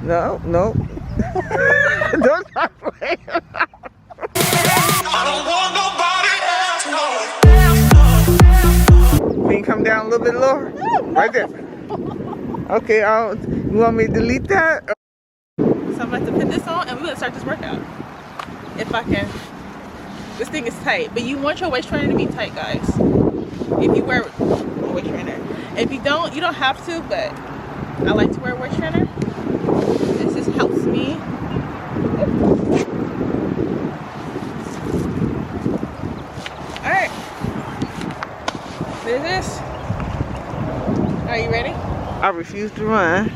No, no. Don't try to play. I don't want nobody else, no. Can you come down a little bit lower? Right there. Okay, you want me to delete that? So I'm about to put this on and we're gonna start this workout. If I can. This thing is tight, but you want your waist trainer to be tight, guys. If you wear a waist trainer. If you don't, you don't have to, but I like to wear a waist trainer. This just helps me. Alright. There's this. Are you ready? I refuse to run.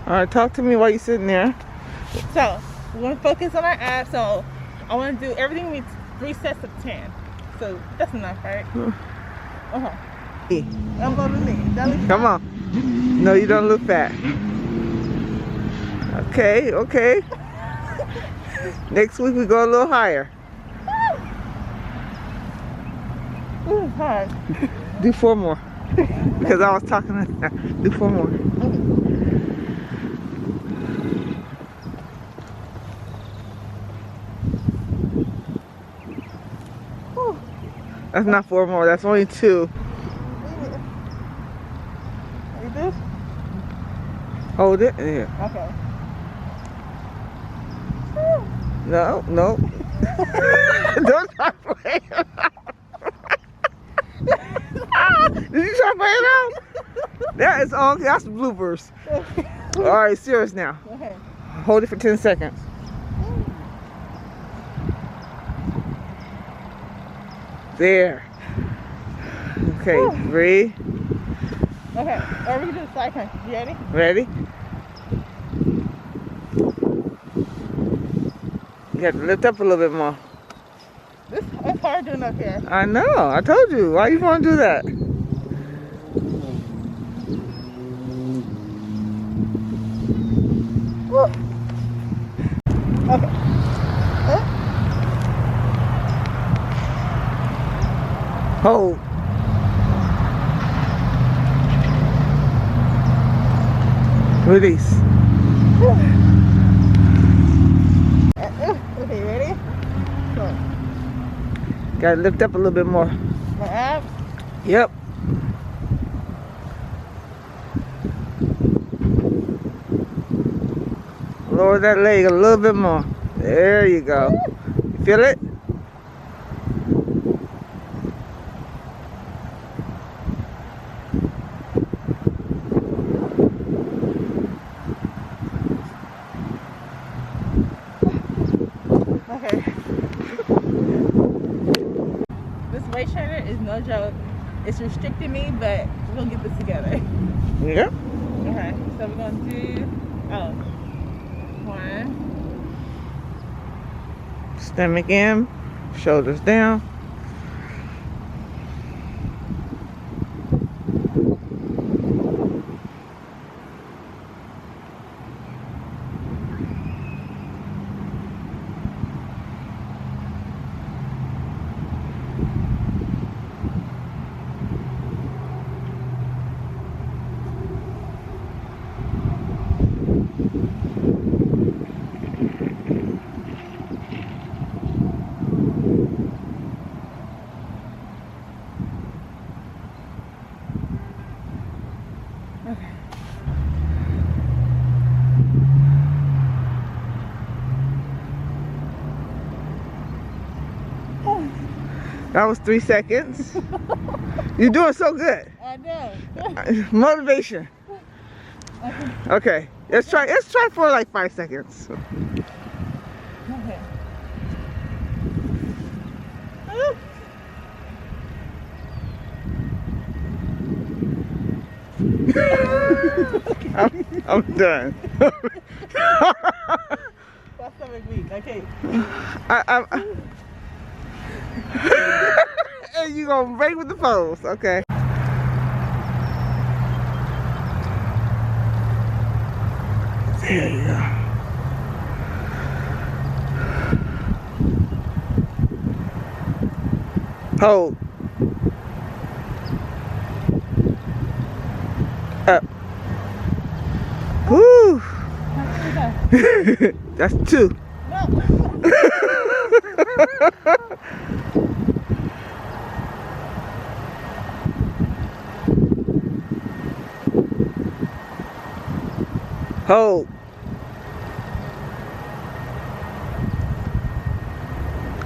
All right, talk to me while you're sitting there. So, we're going to focus on our abs. So, I want to do everything with 3 sets of 10. So, that's enough, right? I'm going to lean. Come on. No, you don't look fat. Okay, okay. Next week we go a little higher. Ooh, hard. Do 4 more. Because I was talking to her. Do 4 more. That's not 4 more, that's only 2. Like this? Hold it. Yeah. Okay. No, no. Don't try to play it out. Did you try to play it out? That is all. That's bloopers. All right, serious now. Okay. Hold it for 10 seconds. There. Okay, 3. Okay. Or we can do the side crunch. You ready? Ready? You have to lift up a little bit more. It's hard doing up here. I know. I told you. Why you want to do that? Woo. Okay. Hold. Release. Okay, ready? Go. Gotta lift up a little bit more. My abs. Yep. Lower that leg a little bit more. There you go. You feel it? Okay. This waist trainer is no joke. It's restricting me, but we're gonna get this together. Yep. Okay, so we're gonna do 1. Stomach in, shoulders down. That was 3 seconds. You're doing so good. I know. Motivation. Okay, let's try for like 5 seconds. Okay. I'm done. That's stomach weak. Okay. you gonna break with the pose. Okay. There you go. Hold. Up. Woo. That's 2. Hold.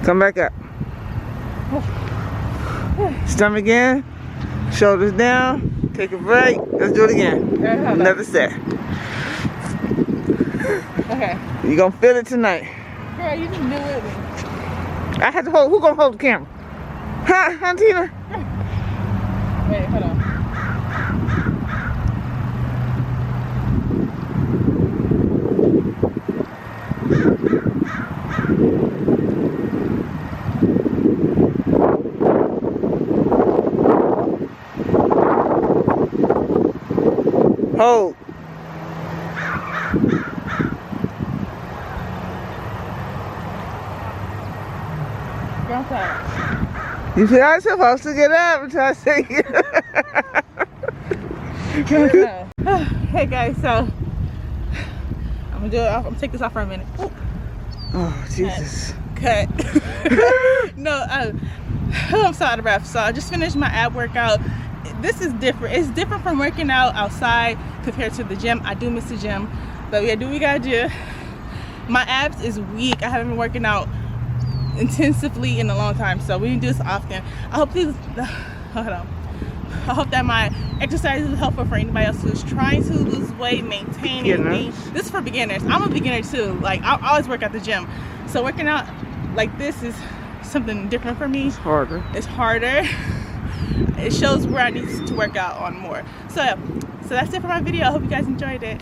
Come back up. Stomach in. Shoulders down. Take a break. Let's do it again. Another set. Okay. You gonna feel it tonight. Girl, you just knew with me. I had to hold. Who gonna hold the camera? Huh, Tina? Wait, hold on. Hold. Girl, stop. You are supposed to get up until I say Hey guys, so I'm gonna do it. I'm gonna take this off for a minute. Ooh. Oh, Jesus. Cut. No, I'm so out of breath. So I just finished my ab workout. This is different. It's different from working out outside compared to the gym. I do miss the gym, but we gotta do what we gotta do. My abs is weak. I haven't been working out intensively in a long time, so we need to do this often. I hope these. Hold on. I hope that my exercise is helpful for anybody else who's trying to lose weight, maintain everything. This is for beginners. I'm a beginner too. Like, I always work at the gym, so working out like this is something different for me. It's harder. It's harder. It shows where I need to work out on more. So that's it for my video. I hope you guys enjoyed it.